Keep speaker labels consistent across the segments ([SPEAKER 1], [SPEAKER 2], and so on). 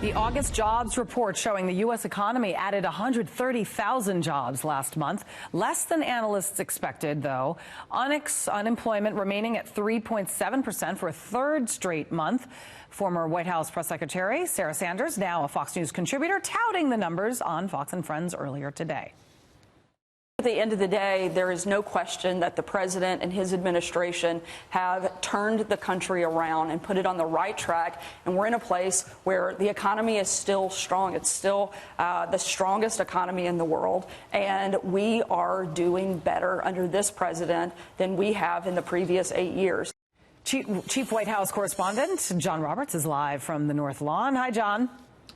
[SPEAKER 1] The August jobs report showing the U.S. economy added 130,000 jobs last month, less than analysts expected, though. Unemployment remaining at 3.7% for a third straight month. Former White House press secretary Sarah Sanders, now a Fox News contributor, touting the numbers on Fox and Friends earlier today.
[SPEAKER 2] At the end of the day, there is no question that the president and his administration have turned the country around and put it on the right track. And we're in a place where the economy is still strong. It's still the strongest economy in the world. And we are doing better under this president than we have in the previous 8 years.
[SPEAKER 1] Chief White House correspondent John Roberts is live from the North Lawn. Hi, John.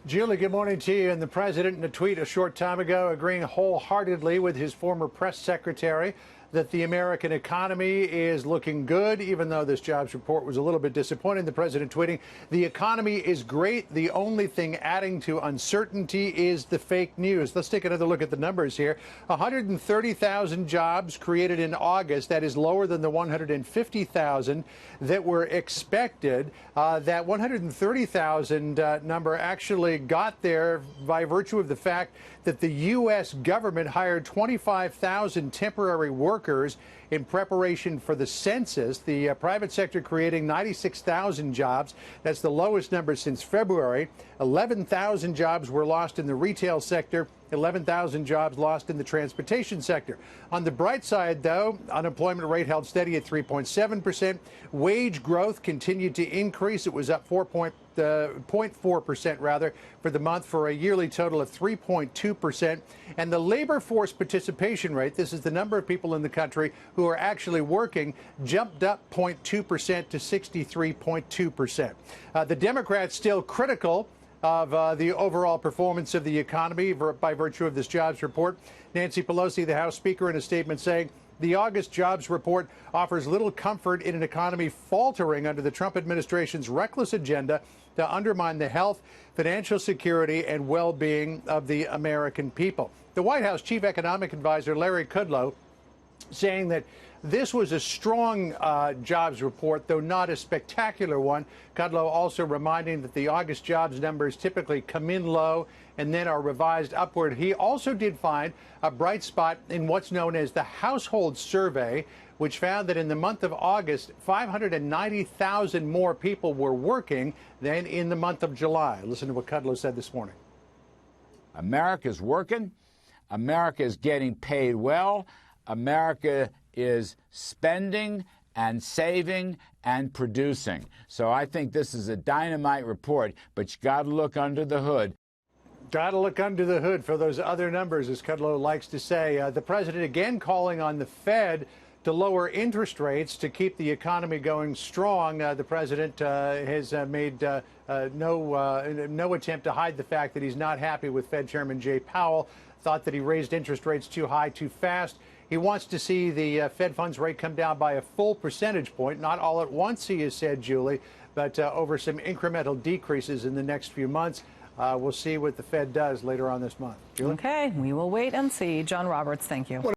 [SPEAKER 3] Julie, good morning to you. And the president, in a tweet a short time ago, agreeing wholeheartedly with his former press secretary that the American economy is looking good, even though this jobs report was a little bit disappointing. The president tweeting, "The economy is great. The only thing adding to uncertainty is the fake news." Let's take another look at the numbers here. 130,000 jobs created in August. That is lower than the 150,000 that were expected. That 130,000 number actually got there by virtue of the fact that the U.S. government hired 25,000 temporary workers in preparation for the census. The private sector creating 96,000 jobs. That's the lowest number since February. 11,000 jobs were lost in the retail sector. 11,000 jobs lost in the transportation sector. On the bright side, though, unemployment rate held steady at 3.7%. Wage growth continued to increase. It was up 0.4% rather for the month, for a yearly total of 3.2%. And the labor force participation rate, this is the number of people in the country who are actually working, jumped up 0.2% to 63.2%. The Democrats still critical of the overall performance of the economy by virtue of this jobs report. Nancy Pelosi, the House Speaker, in a statement saying, "The August jobs report offers little comfort in an economy faltering under the Trump administration's reckless agenda to undermine the health, financial security, and well-being of the American people." The White House Chief Economic Advisor Larry Kudlow saying that this was a strong jobs report, though not a spectacular one. Kudlow also reminding that the August jobs numbers typically come in low and then are revised upward. He also did find a bright spot in what's known as the household survey, which found that in the month of August, 590,000 more people were working than in the month of July. Listen to what Kudlow said this morning.
[SPEAKER 4] America's working. America is getting paid well. America is spending and saving and producing. So I think this is a dynamite report, but you got to look under the hood.
[SPEAKER 3] Got to look under the hood for those other numbers, as Kudlow likes to say. The president again calling on the Fed to lower interest rates to keep the economy going strong. The president has made no attempt to hide the fact that he's not happy with Fed Chairman Jay Powell. Thought that he raised interest rates too high, too fast. He wants to see the Fed funds rate come down by a full percentage point, not all at once, he has said, Julie, but over some incremental decreases in the next few months. We'll see what the Fed does later on this month. Julie?
[SPEAKER 1] Okay, we will wait and see. John Roberts, thank you.